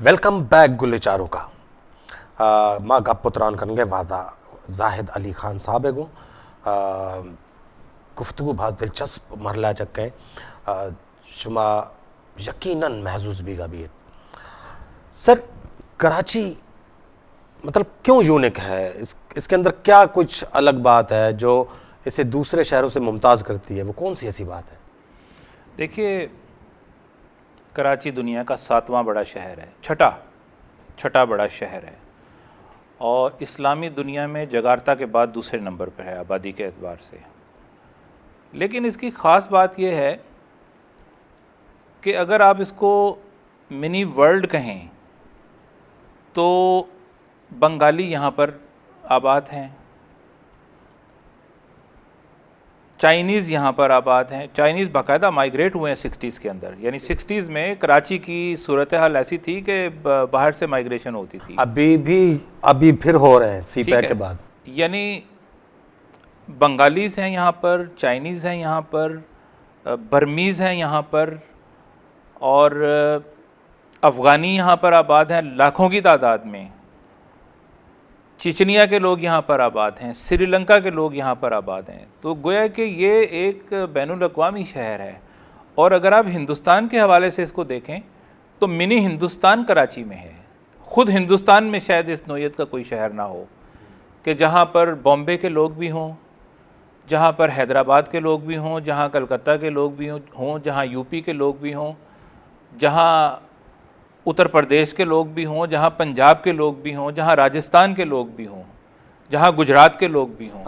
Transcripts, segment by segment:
Welcome back गुल्लेचारों का मां गप पुत्रान करेंगे वादा जाहिद अली खान साहब एगो गुफ्तगू बहुत दिलचस्प मरला चक्के शुमा यकीनन महजूज भी गबीर सर कराची मतलब क्यों यूनिक है इसके अंदर क्या कुछ अलग बात है जो इसे दूसरे शहरों से मुमताज़ करती है, वो कौन सी ऐसी बात है? देखिए, कराची दुनिया का 7वां बड़ा शहर है, छठा बड़ा शहर है और इस्लामी दुनिया में जगार्ता के बाद दूसरे नंबर पर है आबादी के एतबार से। लेकिन इसकी ख़ास बात यह है कि अगर आप इसको मिनी वर्ल्ड कहें तो बंगाली यहाँ पर आबाद हैं, चाइनीज़ यहाँ पर आबाद हैं। चाइनीज़ बाकायदा माइग्रेट हुए हैं 60s के अंदर, यानी 60s में कराची की सूरत हाल ऐसी थी कि बाहर से माइग्रेशन होती थी। अभी फिर हो रहे हैं सीपैक के बाद। यानी बंगालीज़ हैं यहाँ पर, चाइनीज़ हैं यहाँ पर, बर्मीज़ हैं यहाँ पर और अफ़गानी यहाँ पर आबाद हैं लाखों की तादाद में। चिचनिया के लोग यहाँ पर आबाद हैं, श्रीलंका के लोग यहाँ पर आबाद हैं। तो गोया कि ये एक बैनुल अक़वामी शहर है। और अगर आप हिंदुस्तान के हवाले से इसको देखें तो मिनी हिंदुस्तान कराची में है। ख़ुद हिंदुस्तान में शायद इस नौइयत का कोई शहर ना हो कि जहाँ पर बॉम्बे के लोग भी हों, जहाँ पर हैदराबाद के लोग भी हों, जहाँ कलकत्ता के लोग भी हों, जहाँ यूपी के लोग भी हों, जहाँ उत्तर प्रदेश के लोग भी हों, जहाँ पंजाब के लोग भी हों, जहाँ राजस्थान के लोग भी हों, जहाँ गुजरात के लोग भी हों,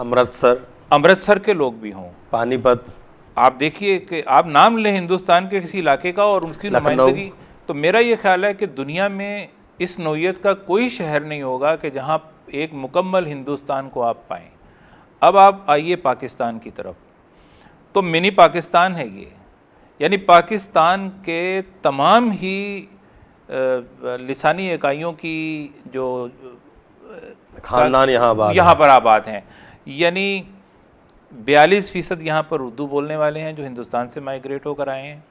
अमृतसर के लोग भी हों, पानीपत। आप देखिए कि आप नाम लें हिंदुस्तान के किसी इलाके का और उसकी नुमाइंदगी। तो मेरा ये ख्याल है कि दुनिया में इस नौइयत का कोई शहर नहीं होगा कि जहाँ एक मुकम्मल हिंदुस्तान को आप पाएँ। अब आप आइए पाकिस्तान की तरफ, तो मिनी पाकिस्तान है ये, यानी पाकिस्तान के तमाम ही लिसानी इकाइयों की जो खानदान यहाँ पर आबाद हैं। यानी 42% यहाँ पर उर्दू बोलने वाले हैं जो हिंदुस्तान से माइग्रेट होकर आए हैं।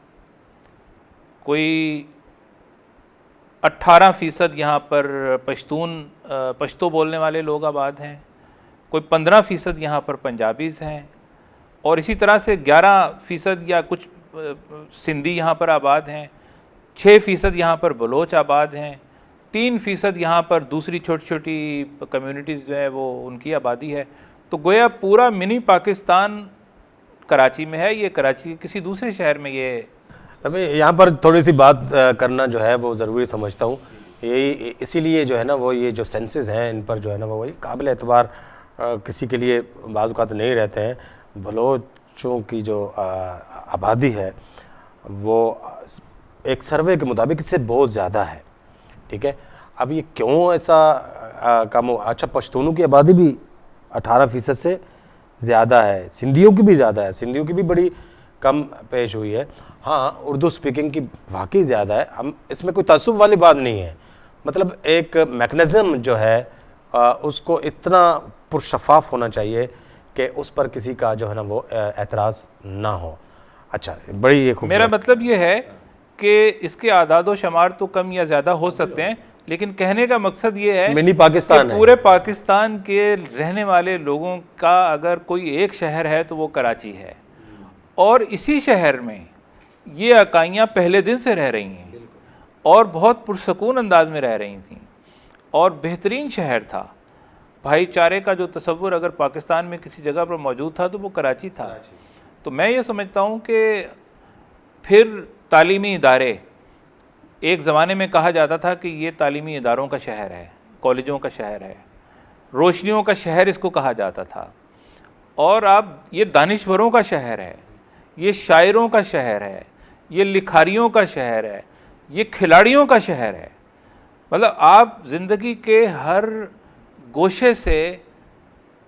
कोई 18% यहाँ पर पश्तो बोलने वाले लोग आबाद हैं। कोई 15% यहाँ पर पंजाबीज़ हैं और इसी तरह से 11% या कुछ सिंधी यहाँ पर आबाद हैं। 6% यहाँ पर बलोच आबाद हैं। 3% यहाँ पर दूसरी छोटी छोटी कम्युनिटीज़ जो है वो उनकी आबादी है। तो गोया पूरा मिनी पाकिस्तान कराची में है। ये कराची के किसी दूसरे शहर में ये अभी यहाँ पर थोड़ी सी बात करना जो है वो ज़रूरी समझता हूँ। यही इसीलिए जो है ना वो ये जो सेंसेस हैं इन पर जो है ना वो वही काबिल एतबार किसी के लिए बाज़ औक़ात नहीं रहते हैं। बलोचों की जो आबादी है वो एक सर्वे के मुताबिक इससे बहुत ज़्यादा है, ठीक है। अब ये क्यों ऐसा कम हो? अच्छा, पश्तूनों की आबादी भी 18% से ज़्यादा है, सिंधियों की भी ज़्यादा है, सिंधियों की भी बड़ी कम पेश हुई है। हाँ, उर्दू स्पीकिंग की वाकई ज़्यादा है। हम इसमें कोई तअस्सुब वाली बात नहीं है, मतलब एक मैकेनिज़्म जो है उसको इतना पुरशफ़ाफ़ होना चाहिए कि उस पर किसी का जो है ना वो एतराज़ ना हो। अच्छा, बड़ी ये मेरा मतलब ये है कि इसके आदाद व शुमार तो कम या ज़्यादा हो सकते हैं, लेकिन कहने का मकसद ये है मिनी पाकिस्तान पूरे पाकिस्तान के रहने वाले लोगों का अगर कोई एक शहर है तो वो कराची है और इसी शहर में ये इकाइयाँ पहले दिन से रह रही हैं और बहुत पुरसकून अंदाज में रह रही थीं और बेहतरीन शहर था। भाईचारे का जो तसव्वुर अगर पाकिस्तान में किसी जगह पर मौजूद था तो वो कराची था। तो मैं ये समझता हूँ कि फिर तालीमी इदारे, एक ज़माने में कहा जाता था कि ये तालीमी इदारों का शहर है, कॉलेजों का शहर है, रोशनियों का शहर इसको कहा जाता था। और अब ये दानिश्वरों का शहर है, ये शायरों का शहर है, ये लिखारियों का शहर है, ये खिलाड़ियों का शहर है। मतलब आप ज़िंदगी के हर गोशे से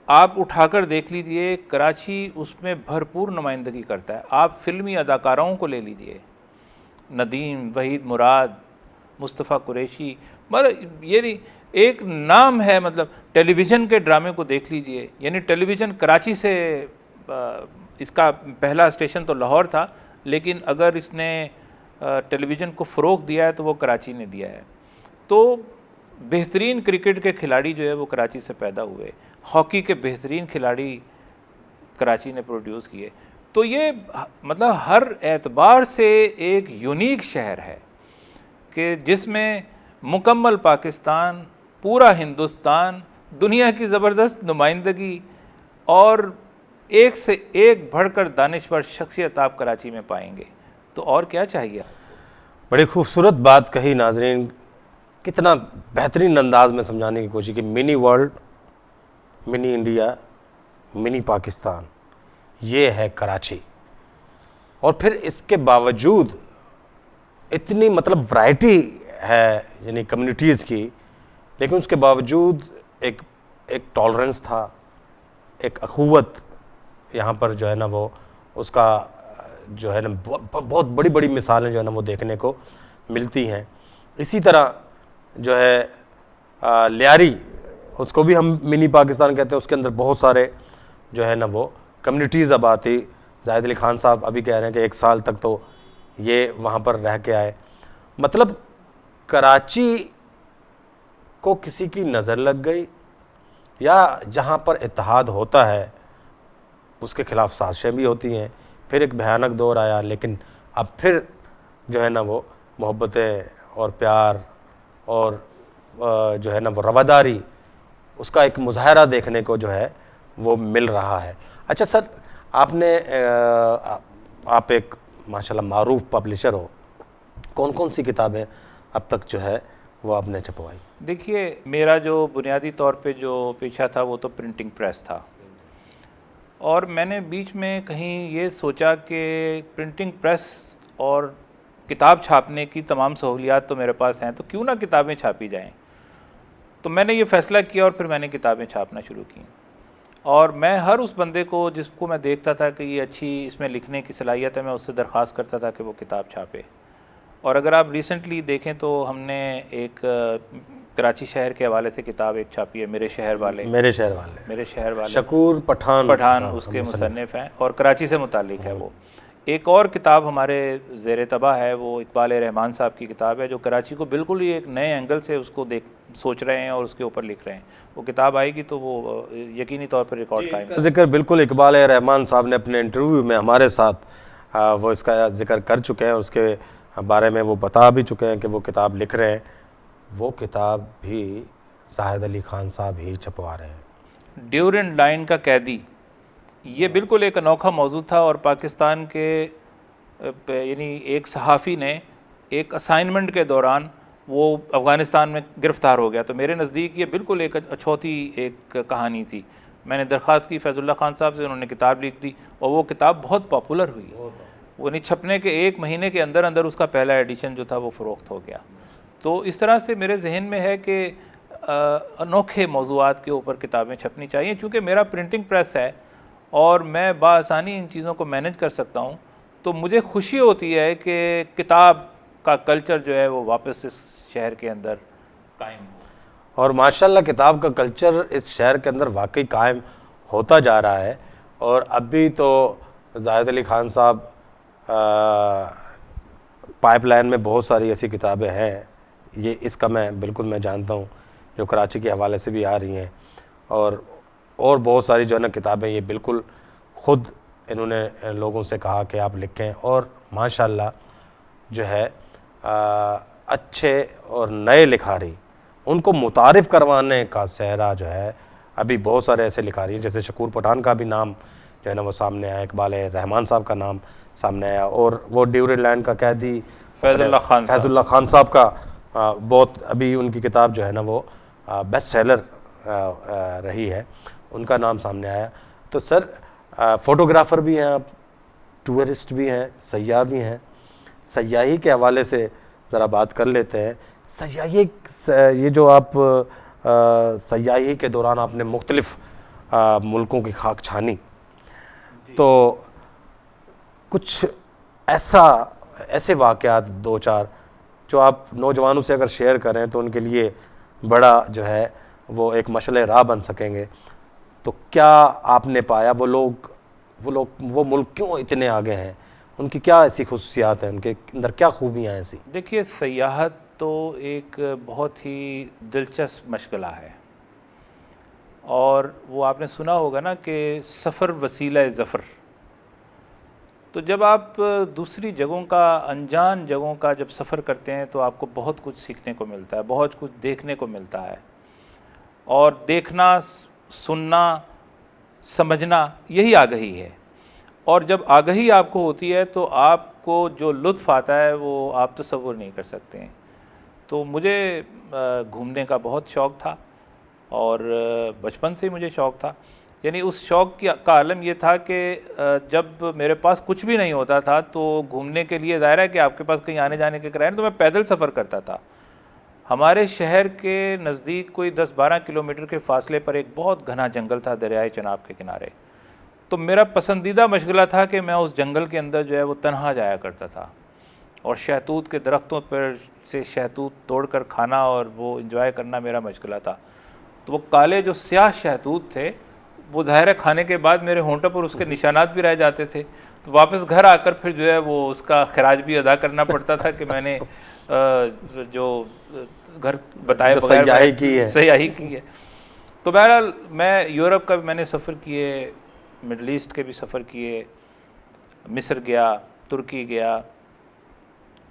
आप उठाकर देख लीजिए, कराची उसमें भरपूर नुमाइंदगी करता है। आप फिल्मी अदाकाराओं को ले लीजिए, नदीम, वहीद मुराद, मुस्तफ़ा कुरैशी, मतलब ये एक नाम है। मतलब टेलीविज़न के ड्रामे को देख लीजिए, यानी टेलीविज़न कराची से इसका पहला स्टेशन तो लाहौर था, लेकिन अगर इसने टेलीविज़न को फ़रोग़ दिया है तो वो कराची ने दिया है। तो बेहतरीन क्रिकेट के खिलाड़ी जो है वो कराची से पैदा हुए, हॉकी के बेहतरीन खिलाड़ी कराची ने प्रोड्यूस किए। तो ये मतलब हर एतबार से एक यूनिक शहर है कि जिसमें मुकम्मल पाकिस्तान, पूरा हिंदुस्तान, दुनिया की ज़बरदस्त नुमाइंदगी और एक से एक बढ़कर दानिश्वर शख्सियत आप कराची में पाएंगे। तो और क्या चाहिए? बड़ी खूबसूरत बात कही नाजरीन, कितना बेहतरीन अंदाज में समझाने की कोशिश की। Mini world, mini India, mini Pakistan, ये है कराची। और फिर इसके बावजूद इतनी मतलब वैरायटी है यानी कम्युनिटीज़ की, लेकिन उसके बावजूद एक टॉलरेंस था, एक अखुवत यहाँ पर जो है ना वो उसका जो है ना बहुत बड़ी बड़ी मिसालें जो है ना वो देखने को मिलती हैं। इसी तरह जो है लियारी, उसको भी हम मिनी पाकिस्तान कहते हैं, उसके अंदर बहुत सारे जो है ना वो कम्युनिटीज़ अब आती। जाहिद अली खान साहब अभी कह रहे हैं कि 1 साल तक तो ये वहाँ पर रह के आए। मतलब कराची को किसी की नज़र लग गई, या जहाँ पर इत्तेहाद होता है उसके ख़िलाफ़ साजिशें भी होती हैं। फिर एक भयानक दौर आया, लेकिन अब फिर जो है ना वो मोहब्बतें और प्यार और जो है ना वो रवादारी, उसका एक मुजाहरा देखने को जो है वो मिल रहा है। अच्छा सर, आपने आप एक माशाल्लाह मारूफ पब्लिशर हो, कौन कौन सी किताबें अब तक जो है वो आपने छपवाई? देखिए, मेरा जो बुनियादी तौर पे जो पेशा था वो तो प्रिंटिंग प्रेस था, और मैंने बीच में कहीं ये सोचा कि प्रिंटिंग प्रेस और किताब छापने की तमाम सहूलियात तो मेरे पास हैं, तो क्यों ना किताबें छापी जाएं। तो मैंने ये फ़ैसला किया और फिर मैंने किताबें छापना शुरू की। और मैं हर उस बंदे को जिसको मैं देखता था कि ये अच्छी इसमें लिखने की सलाहियत है, मैं उससे दरख्वास्त करता था कि वो किताब छापे। और अगर आप रिसेंटली देखें तो हमने एक कराची शहर के हवाले से किताब एक छापी है, मेरे शहर वाले शकूर पठान उसके मुसन्निफ़ हैं और कराची से मुतालिक है वो। एक और किताब हमारे ज़ेर तबाह है, वो इकबाल रहमान साहब की किताब है, जो कराची को बिल्कुल ही एक नए एंगल से उसको सोच रहे हैं और उसके ऊपर लिख रहे हैं। वो किताब आएगी तो वो यकीनी तौर पर रिकॉर्ड कायम। जिक्र बिल्कुल इकबाल रहमान साहब ने अपने इंटरव्यू में हमारे साथ वो इसका जिक्र कर चुके हैं, उसके बारे में वो बता भी चुके हैं कि वो किताब लिख रहे हैं। वो किताब भी जाहिद अली खान साहब ही छपवा रहे हैं। ड्यूरेंट लाइन का कैदी, ये बिल्कुल एक अनोखा मौजू था, और पाकिस्तान के यानी एक सहाफ़ी ने एक असाइनमेंट के दौरान वो अफ़गानिस्तान में गिरफ़्तार हो गया। तो मेरे नज़दीक ये बिल्कुल एक अछूती एक कहानी थी। मैंने दरख्वास्त की फैज़ुल्लाह खान साहब से, उन्होंने किताब लिख दी और वो किताब बहुत पॉपुलर हुई। वो नहीं छपने के 1 महीने के अंदर अंदर उसका पहला एडिशन जो था वो फ़रोख्त हो गया। तो इस तरह से मेरे जहन में है कि अनोखे मौज़ूआत के ऊपर किताबें छपनी चाहिए। चूँकि मेरा प्रिंटिंग प्रेस है और मैं बाआसानी इन चीज़ों को मैनेज कर सकता हूँ, तो मुझे खुशी होती है कि किताब का कल्चर जो है वो वापस इस शहर के अंदर कायम हो। और माशाल्लाह किताब का कल्चर इस शहर के अंदर वाकई कायम होता जा रहा है। और अभी तो जाहिद अली खान साहब पाइपलाइन में बहुत सारी ऐसी किताबें हैं, ये इसका मैं जानता हूँ, जो कराची के हवाले से भी आ रही हैं। और बहुत सारी जो है ना किताबें, ये बिल्कुल ख़ुद इन्होंने लोगों से कहा कि आप लिखें। और माशाल्लाह जो है अच्छे और नए लिखारी, उनको मुतारिफ़ करवाने का सहरा जो है अभी बहुत सारे ऐसे लिखारी हैं, जैसे शकूर पठान का भी नाम जो है ना वो सामने आया, इकबाल रहमान साहब का नाम सामने आया, और वो ड्यूरेंट लाइन का कैदी फैज़ुल्लाह खान साहब का बहुत अभी उनकी किताब जो है ना वो बेस्ट सेलर रही है, उनका नाम सामने आया। तो सर फ़ोटोग्राफ़र भी हैं आप, टूरिस्ट भी हैं, सयाह भी हैं। सयाही के हवाले से ज़रा बात कर लेते हैं। सयाही, ये जो आप सयाही के दौरान आपने मुख्तलिफ़ मुल्कों की खाक छानी, तो कुछ ऐसे वाक़यात 2-4 जो आप नौजवानों से अगर शेयर करें तो उनके लिए बड़ा जो है वो एक मशअले राह बन सकेंगे। तो क्या आपने पाया वो मुल्क क्यों इतने आगे हैं, उनकी क्या ऐसी खुसूसियात हैं, उनके अंदर क्या खूबियाँ हैं ऐसी? देखिए, सयाहत तो एक बहुत ही दिलचस्प मशगला है, और वो आपने सुना होगा ना कि सफ़र वसीला ज़फ़र। तो जब आप दूसरी जगहों का, अनजान जगहों का जब सफ़र करते हैं तो आपको बहुत कुछ सीखने को मिलता है, बहुत कुछ देखने को मिलता है। और देखना, सुनना, समझना, यही आगही है। और जब आगही आपको होती है तो आपको जो लुत्फ़ आता है वो आप तसव्वुर नहीं कर सकते हैं। तो मुझे घूमने का बहुत शौक़ था, और बचपन से ही मुझे शौक़ था। यानी उस शौक़ का आलम ये था कि जब मेरे पास कुछ भी नहीं होता था तो घूमने के लिए, ज़ाहिर है कि आपके पास कहीं आने जाने के किराए, तो मैं पैदल सफ़र करता था। हमारे शहर के नज़दीक कोई 10-12 किलोमीटर के फासले पर एक बहुत घना जंगल था दरियाए चनाब के किनारे। तो मेरा पसंदीदा मशगला था कि मैं उस जंगल के अंदर जो है वो तन्हा जाया करता था, और शहतूत के दरख्तों पर से शहतूत तोड़कर खाना और वो एंजॉय करना मेरा मशगला था। तो वो काले जो स्याह शहतूत थे, वो ज़ाहिर है खाने के बाद मेरे होंठों पर उसके निशानात भी रह जाते थे। तो वापस घर आकर फिर जो है वो उसका खराज भी अदा करना पड़ता था कि मैंने जो घर बताए बगैर सयाही की है। तो बहरहाल मैं यूरोप का भी मैंने सफ़र किए, मिडल ईस्ट के भी सफ़र किए, मिस्र गया, तुर्की गया,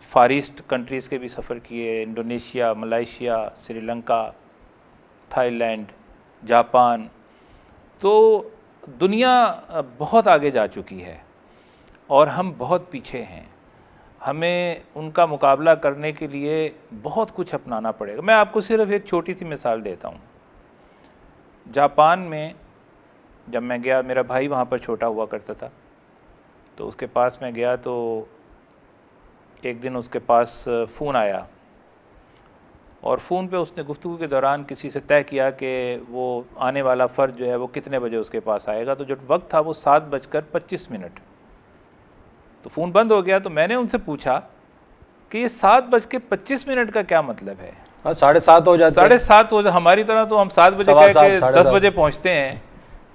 फार ईस्ट कंट्रीज़ के भी सफ़र किए, Indonesia, Malaysia, Sri Lanka, Thailand, Japan. तो दुनिया बहुत आगे जा चुकी है और हम बहुत पीछे हैं। हमें उनका मुकाबला करने के लिए बहुत कुछ अपनाना पड़ेगा। मैं आपको सिर्फ एक छोटी सी मिसाल देता हूँ। जापान में जब मैं गया, मेरा भाई वहाँ पर छोटा हुआ करता था, तो उसके पास मैं गया तो एक दिन उसके पास फ़ोन आया, और फ़ोन पे उसने गुफ्तगू के दौरान किसी से तय किया कि वो आने वाला फ़र्द जो है वो कितने बजे उसके पास आएगा। तो जो वक्त था वो 7:25। तो फ़ोन बंद हो गया। तो मैंने उनसे पूछा कि ये 7:25 का क्या मतलब है? 7:30 हो जाता है। 7:30 हो, हमारी तरह तो हम 7 बजे कह के 10 बजे पहुँचते हैं,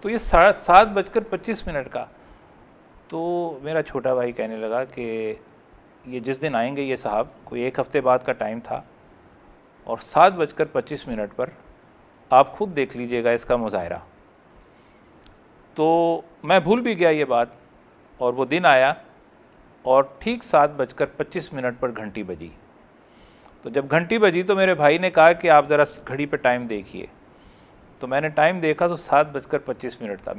तो ये 7:25 का। तो मेरा छोटा भाई कहने लगा कि ये जिस दिन आएंगे ये साहब, कोई 1 हफ़्ते बाद का टाइम था, और 7:25 पर आप खुद देख लीजिएगा इसका मुज़ाहिरा। तो मैं भूल भी गया ये बात, और वो दिन आया और ठीक 7:25 पर घंटी बजी। तो जब घंटी बजी तो मेरे भाई ने कहा कि आप ज़रा घड़ी पे टाइम देखिए। तो मैंने टाइम देखा तो 7:25 था।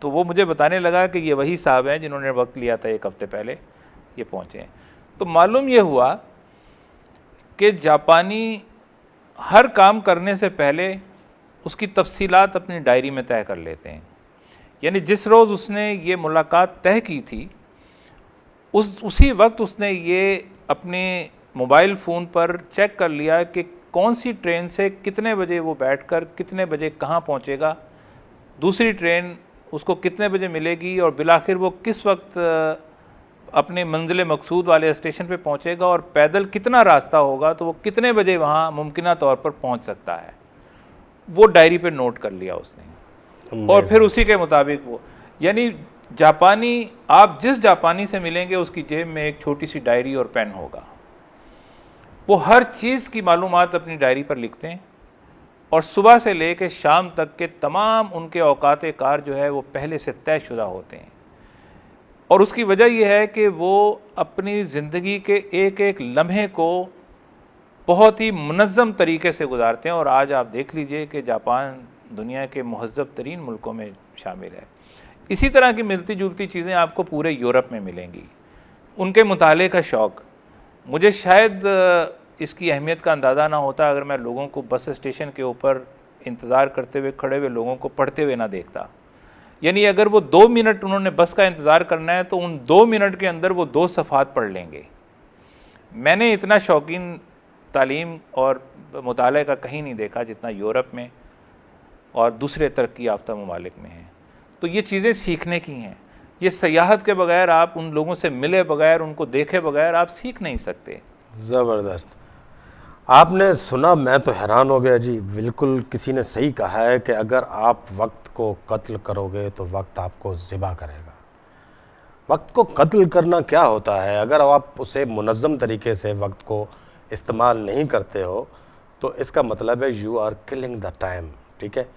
तो वो मुझे बताने लगा कि ये वही साहब हैं जिन्होंने वक्त लिया था 1 हफ़्ते पहले, ये पहुँचे हैं। तो मालूम ये हुआ कि जापानी हर काम करने से पहले उसकी तफसीलात अपनी डायरी में तय कर लेते हैं। यानी जिस रोज़ उसने ये मुलाकात तय की थी, उसी वक्त उसने ये अपने मोबाइल फ़ोन पर चेक कर लिया कि कौन सी ट्रेन से कितने बजे वो बैठकर कितने बजे कहाँ पहुँचेगा, दूसरी ट्रेन उसको कितने बजे मिलेगी, और बिलाखिर वो किस वक्त अपने मंजिल मकसूद वाले स्टेशन पे पहुंचेगा, और पैदल कितना रास्ता होगा तो वो कितने बजे वहाँ मुमकिना तौर पर पहुंच सकता है। वो डायरी पे नोट कर लिया उसने, और फिर उसी के मुताबिक वो, यानी जापानी, आप जिस जापानी से मिलेंगे उसकी जेब में एक छोटी सी डायरी और पेन होगा। वो हर चीज़ की मालूमात अपनी डायरी पर लिखते हैं, और सुबह से लेकर शाम तक के तमाम उनके औकात कार जो है वो पहले से तयशुदा होते हैं। और उसकी वजह यह है कि वो अपनी ज़िंदगी के एक एक लम्हे को बहुत ही मुनज़्ज़म तरीके से गुजारते हैं। और आज आप देख लीजिए कि जापान दुनिया के महज़्ज़ब तरीन मुल्कों में शामिल है। इसी तरह की मिलती जुलती चीज़ें आपको पूरे यूरोप में मिलेंगी। उनके मुताले का शौक़, मुझे शायद इसकी अहमियत का अंदाज़ा ना होता अगर मैं लोगों को बस स्टेशन के ऊपर इंतज़ार करते हुए खड़े हुए लोगों को पढ़ते हुए ना देखता। यानी अगर वो 2 मिनट उन्होंने बस का इंतज़ार करना है तो उन 2 मिनट के अंदर वो 2 सफ़हात पढ़ लेंगे। मैंने इतना शौकीन तालीम और मुताले का कहीं नहीं देखा जितना यूरोप में और दूसरे तरक्की याफ्ता ममालिक में है। तो ये चीज़ें सीखने की हैं। ये सयाहत के बगैर, आप उन लोगों से मिले बगैर, उनको देखे बगैर आप सीख नहीं सकते। ज़बरदस्त। आपने सुना, मैं तो हैरान हो गया जी। बिल्कुल किसी ने सही कहा है कि अगर आप वक्त को कत्ल करोगे तो वक्त आपको ज़िबा करेगा। वक्त को कत्ल करना क्या होता है? अगर आप उसे मुनज़्ज़म तरीके से वक्त को इस्तेमाल नहीं करते हो तो इसका मतलब है you are killing the time, ठीक है।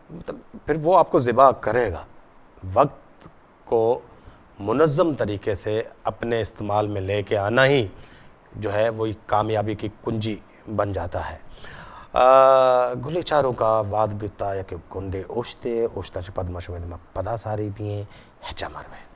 मतलब फिर वो आपको ज़िबा करेगा। वक्त को मुनज़्ज़म तरीके से अपने इस्तेमाल में लेके आना ही जो है वही कामयाबी की कुंजी बन जाता है। गुले चारों का वाद बिता या कि गुंडे ओशते ओशताचे पद्मा शुमेद में पदा सारी भी हैं हेचा मारवे।